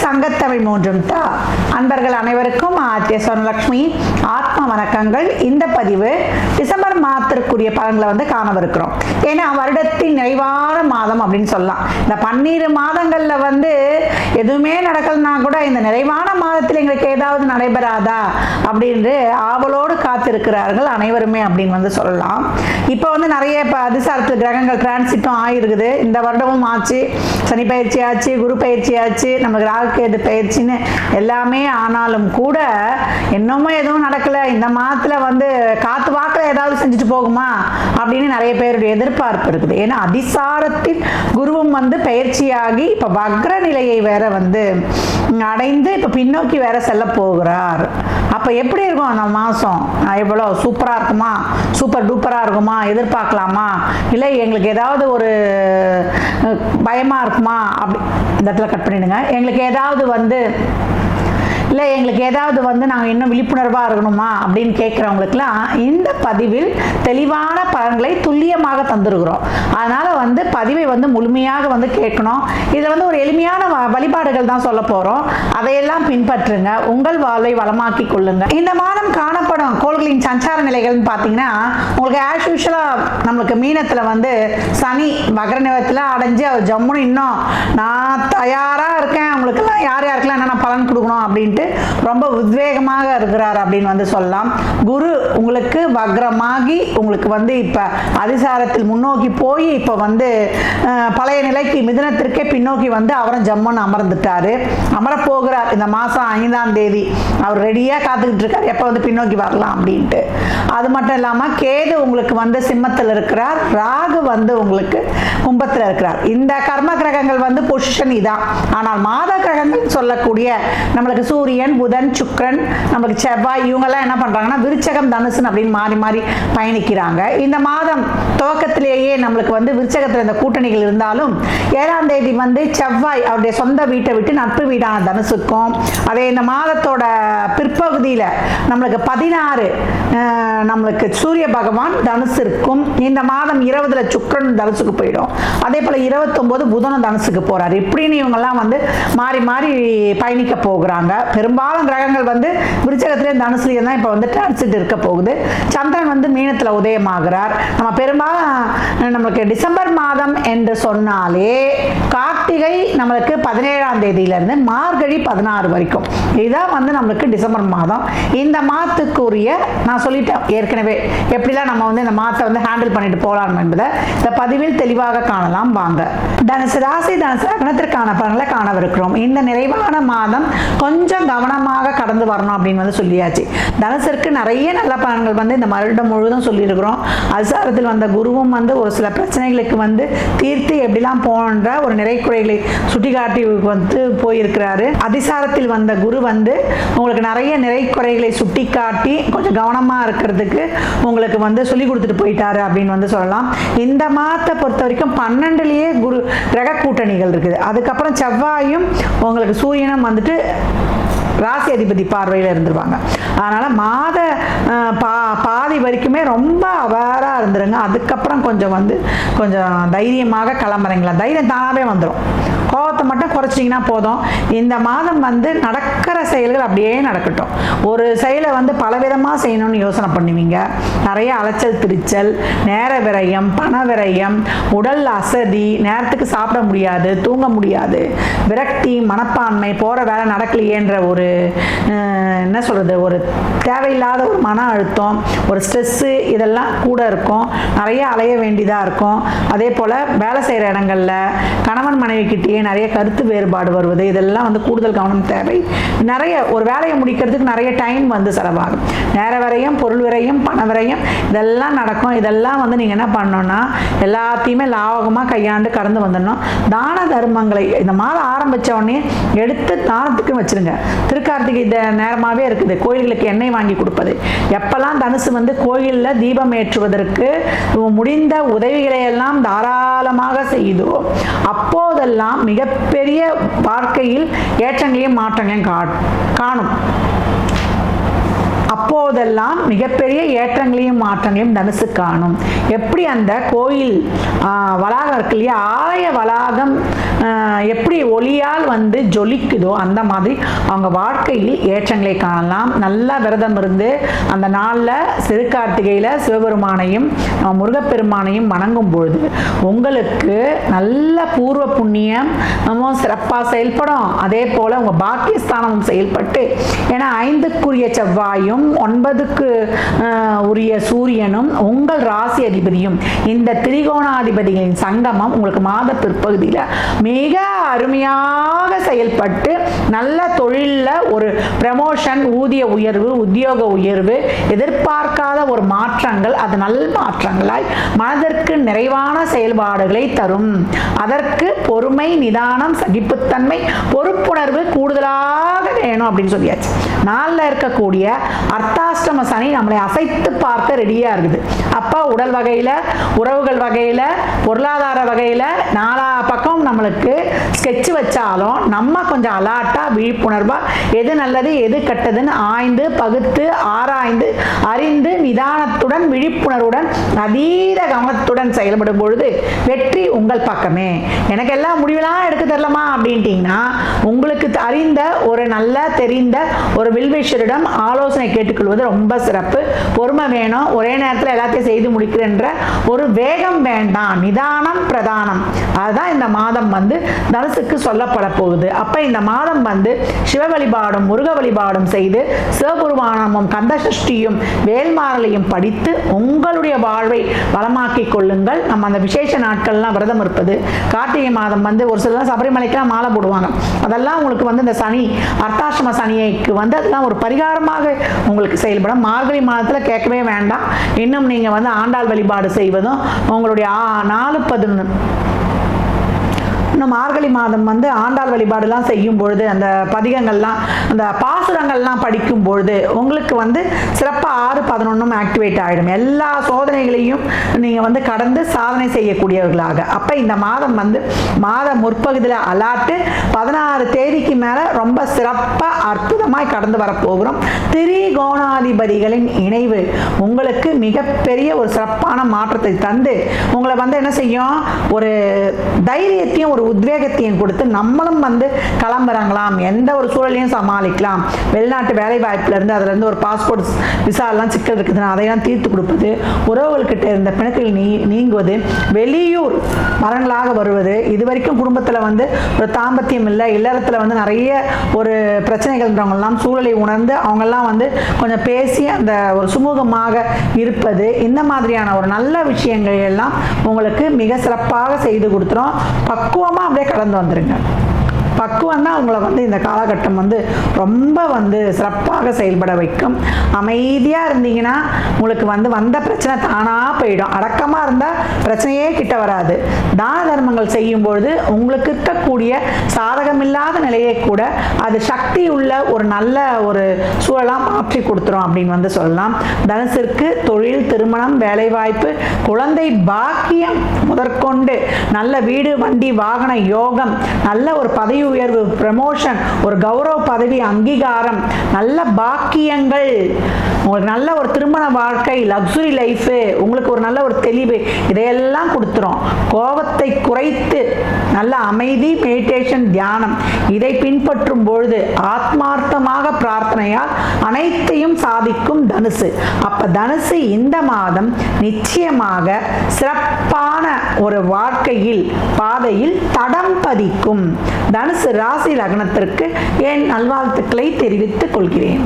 சங்கத்தமிழ் மூன்றும் தா. அன்பர்கள் அனைவருக்கும் ஆத்திய சொர்ணலட்சுமி ஆத்ம வணக்கங்கள். இந்த பதிவு டிசம்பர் மாதத்திற்குரிய பலன்களை காணவிருக்கிறோம். ஏன்னா வருடத்தின் நிறைவான மாதம் அப்படின்னு சொல்லலாம். இந்த 12 மாதங்கள்ல எதுவுமே நடக்கலனா கூட இந்த நிறைவான மாதத்தில் எங்களுக்கு ஏதாவது நடைபெறாதா அப்படின்னு ஆவலோடு காத்திருக்கிறார்கள் அனைவருமே அப்படின்னு சொல்லலாம். இப்போ நிறைய அதிசாரத்தில் கிரகங்கள் டிரான்சிட்டும் ஆயிருக்குது. இந்த வருடமும் ஆச்சு, சனி பயிற்சி ஆச்சு, குரு பயிற்சி ஆச்சு, நமக்கு ராகுகேது பயிற்சின்னு எல்லாமே. ஆனாலும் கூட இன்னமும் எதுவும் நடக்கல. இந்த மாதத்துல காத்து வாக்கில் ஏதாவது செஞ்சுட்டு போகுமா அப்படின்னு நிறைய பேருடைய எதிர்பார்ப்பு இருக்குது. ஏன்னா அதிசாரத்தில் குருவும் பயிற்சியாகி இப்ப வக்ர நிலையை வேற அடைந்து இப்ப பின்னோக்கி வேற செல்ல போகிறார். அப்ப எப்படி இருக்கும் அந்த மாசம்? எவ்வளவு சூப்பரா இருக்குமா, சூப்பர் டூப்பரா இருக்குமா, எதிர்பார்க்கலாமா, இல்லை எங்களுக்கு ஏதாவது ஒரு பயமா இருக்குமா? அப்படி இந்த இடத்துல கட் பண்ணிடுங்க. எங்களுக்கு ஏதாவது இல்லை எங்களுக்கு ஏதாவது நாங்கள் இன்னும் விழிப்புணர்வாக இருக்கணுமா அப்படின்னு கேட்குறவங்களுக்குலாம் இந்த பதிவில் தெளிவான பலன்களை துல்லியமாக தந்துருக்கிறோம். அதனால் பதிவை முழுமையாக கேட்கணும். இதில் ஒரு எளிமையான வழிபாடுகள் தான் சொல்ல போகிறோம். அதையெல்லாம் பின்பற்றுங்க, உங்கள் வாழ்வை வளமாக்கி கொள்ளுங்க. இந்த மாதம் காணப்படும் கோள்களின் சஞ்சார நிலைகள்னு பார்த்தீங்கன்னா, உங்களுக்கு ஆஸ் யூஷுவலாக நம்மளுக்கு மீனத்தில் சனி வக்ர நிலையத்தில் அடைஞ்சு அவர் ஜம்முன்னு இன்னும் நான் தயாராக இருக்கேன், உங்களுக்கெல்லாம் யார் யாருக்கெல்லாம் என்னென்ன பலன் கொடுக்கணும் அப்படின்ட்டு ரொம்ப உத்வேகமாக இருக்கிறார் அப்படின்னு சொல்லலாம். குரு உங்களுக்கு வக்ரமாகி உங்களுக்கு இப்ப அதிசாரத்தில் முன்னோக்கி போய் இப்ப பழைய நிலைக்கு மிதுனத்திற்கே பின்னோக்கி அவரும் ஜம்முன்னு அமர்ந்துட்டாரு, அமரப்போகிறார். இந்த மாசம் 5ஆம் தேதி அவர் ரெடியா காத்துக்கிட்டு இருக்காரு, எப்ப பின்னோக்கி வரலாம் அப்படின்ட்டு. அது மட்டும் இல்லாம கேது உங்களுக்கு சிம்மத்தில் இருக்கிறார், ராகு உங்களுக்கு கும்பத்தில் இருக்கிறார். இந்த கர்ம கிரகங்கள் பொசிஷன் இதான். ஆனால் மாத கிரகங்கள் சொல்லக்கூடிய நம்மளுக்கு சூரியன், புதன், சுக்கிரன், நமக்கு செவ்வாய், இவங்கெல்லாம் என்ன பண்றாங்கன்னா விருச்சகம், தனுசு அப்படின்னு மாறி மாறி பயணிக்கிறாங்க. இந்த மாதம் துவக்கத்திலேயே நம்மளுக்கு விருச்சகத்தில் இந்த கூட்டணிகள் இருந்தாலும் 7ஆம் தேதி செவ்வாய் அவருடைய சொந்த வீட்டை விட்டு நட்பு வீடான தனுசுக்கும், அதே இந்த மாதத்தோட பிற்பகுதியில் நம்மளுக்கு 16 நம்மளுக்கு சூரிய பகவான் தனுசு இருக்கும். இந்த மாதம் 20 சுக்கிரன் தனுசுக்கு போயிடும். அதே போல 29 புதனும் தனுசுக்கு போறாரு. இப்படின்னு இவங்கெல்லாம் மாறி மாறி பயணிக்க போகிறாங்க. பெரும்பாலும் கிரகங்கள் விருச்சகத்திலே தனுசுலேயே தான் இப்போ டிரான்சிட் இருக்க போகுது. சந்திரன் மீனத்தில் உதயமாகிறார். நம்ம பெரும்பாலும் நம்மளுக்கு டிசம்பர் மாதம் என்று சொன்னாலே கார்த்திகை நம்மளுக்கு 17ஆம் தேதியிலிருந்து மார்கழி 16 வரைக்கும் இதுதான் நம்மளுக்கு டிசம்பர் மாதம். இந்த மாதத்துக்குரிய நான் சொல்லிட்டேன் ஏற்கனவே எப்படிலாம் நம்ம இந்த மாதத்தை ஹேண்டில் பண்ணிட்டு போகலாம் என்பதை இந்த பதிவில் தெளிவாக காணலாம். வாங்க. தனுசு ராசி, தனுசு லக்னத்திற்கான பலன்களை காணவிருக்கிறோம். இந்த நிறைவான மாதம் கொஞ்சம் கவனமாக கடந்து வரணும் அப்படின்னு சொல்லியாச்சு. தனுசிற்கு நிறைய நல்ல பலன்கள் இந்த வருடம் முழுவதும் சொல்லியிருக்கிறோம். அதிசாரத்தில் வந்த குருவும் ஒரு சில பிரச்சனைகளுக்கு தீர்த்து எப்படிலாம் போன்ற ஒரு நிறைக்குறைகளை சுட்டிக்காட்டி போயிருக்கிறாரு. அதிசாரத்தில் வந்த குரு உங்களுக்கு நிறைய நிறைக்குறைகளை சுட்டிக்காட்டி கொஞ்சம் கவனமா இருக்கிறதுக்கு உங்களுக்கு சொல்லி கொடுத்துட்டு போயிட்டாரு அப்படின்னு சொல்லலாம். இந்த மாதத்தை பொறுத்த வரைக்கும் 12லயே குரு கிரக கூட்டணிகள் இருக்குது. அதுக்கப்புறம் செவ்வாயும் உங்களுக்கு சூரியனும் ராசி அதிபதி பார்வையில் இருந்துருவாங்க. அதனால மாத பாதி வரைக்குமே ரொம்ப அவேரா இருந்துருங்க. அதுக்கப்புறம் கொஞ்சம் கொஞ்சம் தைரியமாக கிளம்புறீங்களா, தைரியம் தானாவே வந்துடும். கோபத்தை மட்டும் குறைச்சிங்கன்னா போதும். இந்த மாதம் நடக்கிற செயல்கள் அப்படியே நடக்கட்டும். ஒரு செயலை பலவிதமாக செய்யணும்னு யோசனை பண்ணுவீங்க. நிறைய அலைச்சல் திருச்சல், நேர விரயம், பண விரயம், உடல் அசதி, நேரத்துக்கு சாப்பிட முடியாது, தூங்க முடியாது, விரக்தி, மனப்பான்மை, போகிற வேலை நடக்கலையேன்ற ஒரு என்ன சொல்கிறது, ஒரு தேவையில்லாத ஒரு மன அழுத்தம், ஒரு ஸ்ட்ரெஸ்ஸு, இதெல்லாம் கூட இருக்கும். நிறைய அலைய வேண்டியதாக இருக்கும். அதே போல் வேலை செய்கிற இடங்களில் கணவன் மனைவிக்கிட்டேயே நிறைய கருத்து வேறுபாடு வருவது, இதெல்லாம் கூடுதல் கவனம் தேவை. நிறைய ஒரு வேலையை முடிக்கிறதுக்கு நிறைய டைம் செலவாகும். நேர விரயம், பொருள் விரயம், பண விரயம், இதெல்லாம் நடக்கும். இதெல்லாம் நீங்கள் என்ன பண்ணணும்னா எல்லாத்தையுமே லாபகமாக கையாண்டு கடந்து வந்துடணும். தான தர்மங்களை இந்த மாதம் ஆரம்பித்த உடனே எடுத்து தானத்துக்கு வச்சிருங்க. திருக்கார்த்திகை நேரமாகவே இருக்குது. கோயில்களுக்கு எண்ணெய் வாங்கி கொடுப்பது, எப்பெல்லாம் தனுசு கோயிலில் தீபம் ஏற்றுவதற்கு முடிந்த உதவிகளை எல்லாம் தாராளமாக செய்தோ அப்போதெல்லாம் மிகப்பெரிய வாழ்க்கையில் ஏற்றங்களையும் மாற்றங்களையும் காணும். அப்போதெல்லாம் மிகப்பெரிய ஏற்றங்களையும் மாற்றங்களையும் தனுசு காணும். எப்படி அந்த கோயில் வளாகம் இருக்கு இல்லையா, ஆலய வளாகம் எப்படி ஒளியால் வந்து ஜொலிக்குதோ அந்த மாதிரி அவங்க வாழ்க்கையில் ஏற்றங்களை காணலாம். நல்லா விரதம் இருந்து அந்த நாளில் சிறுகார்த்திகையில் சிவபெருமானையும் முருகப்பெருமானையும் வணங்கும் பொழுது உங்களுக்கு நல்ல பூர்வ புண்ணியம் சிறப்பாக செயல்படும். அதே போல் உங்கள் பாக்கியஸ்தானமும் செயல்பட்டு, ஏன்னா 5க்குரிய செவ்வாயும் 9க்கு உரிய சூரியனும் உங்கள் ராசி அதிபதியும் இந்த திரிகோணாதிபதிகளின் சங்கமம் உங்களுக்கு மாத பிற்பகுதியில் மிக அருமையாக செயல்பட்டு நல்ல தொழிலில் ஒரு ப்ரமோஷன், ஊதிய உயர்வு, உத்தியோக உயர்வு, எதிர்பார்க்காத ஒரு மாற்றங்கள், அது நல்ல மாற்றங்களாய் மனதிற்கு நிறைவான செயல்பாடுகளை தரும். அதற்கு பொறுமை, நிதானம், சகிப்புத்தன்மை, பொறுப்புணர்வு கூடுதலாக வேணும் அப்படின்னு சொல்லியாச்சு. நாளில் இருக்கக்கூடிய அர்த்தாஷ்டம சனி நம்மளை அசைத்து பார்க்க ரெடியா இருக்குது. அப்போ உடல் வகையில், உறவுகள் வகையில், பொருளாதார வகையில் நாலா பக்கம் நம்மளுக்கு ஸ்கெட்ச் வச்சாலும் நம்ம கொஞ்சம் அலாட்டா விழிப்புணர்வா எது நல்லது எது கெட்டதுன்னு ஆய்ந்து பகுத்து ஆராய்ந்து அறிந்து நிதானத்துடன் விழிப்புணர்வுடன் அதீத கவனத்துடன் செயல்படும் பொழுது வெற்றி உங்கள் பக்கமே. எனக்கு எல்லாம் முடிவெல்லாம் எடுக்க தெரியலமா அப்படின்ட்டீங்கன்னா உங்களுக்கு அறிந்த ஒரு நல்ல தெரிந்த ஒரு வில்வேஷரிடம் ஆலோசனை கேட்டுக்கொள்வது ரொம்ப சிறப்பு. பொறுமை வேணும். ஒரே நேரத்தில் எல்லாத்தையும் செய்து முடிக்கிறன்ற ஒரு வேகம் வேண்டாம். நிதானம் பிரதானம். அதுதான் இந்த மாதம் வந்து தனுசுக்கு சொல்லப்பட போகுது. அப்ப இந்த மாதம் வந்து சிவ வழிபாடும் முருக வழிபாடும் செய்து சிவபெருமானமும் கந்தசஷ்டியும் வேல்மாறலையும் படித்து உங்களுடைய வாழ்வை வளமாக்கிக் கொள்ளுங்கள். நம்ம அந்த விசேஷ நாட்கள்லாம் விரதம் இருப்பது, கார்த்திகை மாதம் வந்து ஒரு சிலர் சபரிமலைக்கெல்லாம் மாலை போடுவாங்க. அதெல்லாம் உங்களுக்கு வந்து இந்த சனி அர்த்தாஷ்டம சனியைக்கு வந்து அதெல்லாம் ஒரு பரிகாரமாக உங்களுக்கு செயல்படும். மார்கழி மாதத்தில் கேட்கவே வேண்டாம். இன்னும் நீங்கள் வந்து ஆண்டாள் வழிபாடு செய்வதும் உங்களுடைய 4-11 இன்னும் மார்கழி மாதம் வந்து ஆண்டாள் வழிபாடுலாம் செய்யும் பொழுது அந்த பதிகங்கள்லாம் அந்த பாசுரங்கள்லாம் படிக்கும் பொழுது உங்களுக்கு வந்து சிறப்பாக 6-11 ஆக்டிவேட் ஆகிடும். எல்லா சோதனைகளையும் நீங்கள் வந்து கடந்து சாதனை செய்யக்கூடியவர்களாக. அப்போ இந்த மாதம் வந்து மாத முற்பகுதியில் அலாட்டு 16 தேதிக்கு மேலே ரொம்ப சிறப்பாக அற்புதமாய் கடந்து வரப்போகிறோம். திரிகோணாதிபதிகளின் இணைவு உங்களுக்கு மிகப்பெரிய ஒரு சிறப்பான மாற்றத்தை தந்து உங்களை வந்து என்ன செய்யும், ஒரு தைரியத்தையும் ஒரு உத்வேகத்தையும் கொடுத்து நம்மளும் வந்து கிளம்புறாங்களாம், எந்த ஒரு சூழலையும் சமாளிக்கலாம். வெளிநாட்டு வேலை வாய்ப்புல இருந்து அதுல இருந்து ஒரு பாஸ்போர்ட் விசா எல்லாம் சிக்கல் இருக்குதுன்னா அதையெல்லாம் தீர்த்து கொடுப்பது, உறவுகள்கிட்ட இருந்த பிணக்கில் நீங்குவது, வெளியூர் மரங்களாக வருவது, இது வரைக்கும் குடும்பத்தில் வந்து ஒரு தாம்பத்தியம் இல்லை, இல்லறத்தில் வந்து நிறைய ஒரு பிரச்சனைகள்ன்றவங்கெல்லாம் சூழலை உணர்ந்து அவங்கெல்லாம் வந்து கொஞ்சம் பேசி அந்த ஒரு சுமூகமாக இருப்பது, இந்த மாதிரியான ஒரு நல்ல விஷயங்கள் எல்லாம் உங்களுக்கு மிக சிறப்பாக செய்து கொடுத்துரும். பக்குவமாக அப்படியே கடந்து வந்துருங்க. பக்குவம் தான் உங்களை வந்து இந்த காலகட்டம் வந்து ரொம்ப வந்து சிறப்பாக செயல்பட வைக்கும். அமைதியாக இருந்தீங்கன்னா உங்களுக்கு வந்து வந்த பிரச்சனை தானாக போயிடும். அடக்கமாக இருந்தால் பிரச்சனையே கிட்ட வராது. தான தர்மங்கள் செய்யும்பொழுது உங்களுக்கு இருக்கக்கூடிய சாதகமில்லாத நிலையை கூட அது சக்தி உள்ள ஒரு நல்ல ஒரு சூழலாக மாற்றி கொடுத்துரும் அப்படின்னு வந்து சொல்லலாம். தனுசிற்கு தொழில், திருமணம், வேலைவாய்ப்பு, குழந்தை பாக்கியம் முதற்கொண்டு நல்ல வீடு, வண்டி, வாகன யோகம், நல்ல ஒரு பதவி உயர்வு, ப்ரமோஷன், ஒரு கௌரவ பதவி, அங்கீகாரம், நல்ல பாக்கியங்கள், உங்களுக்கு நல்ல ஒரு திருமண வாழ்க்கை, லக்ஸுரி லைஃப், உங்களுக்கு ஒரு நல்ல ஒரு தெளிவு, இதையெல்லாம் கொடுத்துரும். கோபத்தை குறைத்து நல்ல அமைதி, மெடிடேஷன், தியானம் இதை பின்பற்றும் பொழுது ஆத்மார்த்தமாக பிரார்த்தனையால் அனைத்தையும் சாதிக்கும் தனுசு. அப்ப தனுசு இந்த மாதம் நிச்சயமாக சிறப்பான ஒரு வாழ்க்கையில் பாதையில் தடம் பதிக்கும். தனுசு ராசி லக்னத்திற்கு என் நல்வாழ்த்துக்களை தெரிவித்துக் கொள்கிறேன்.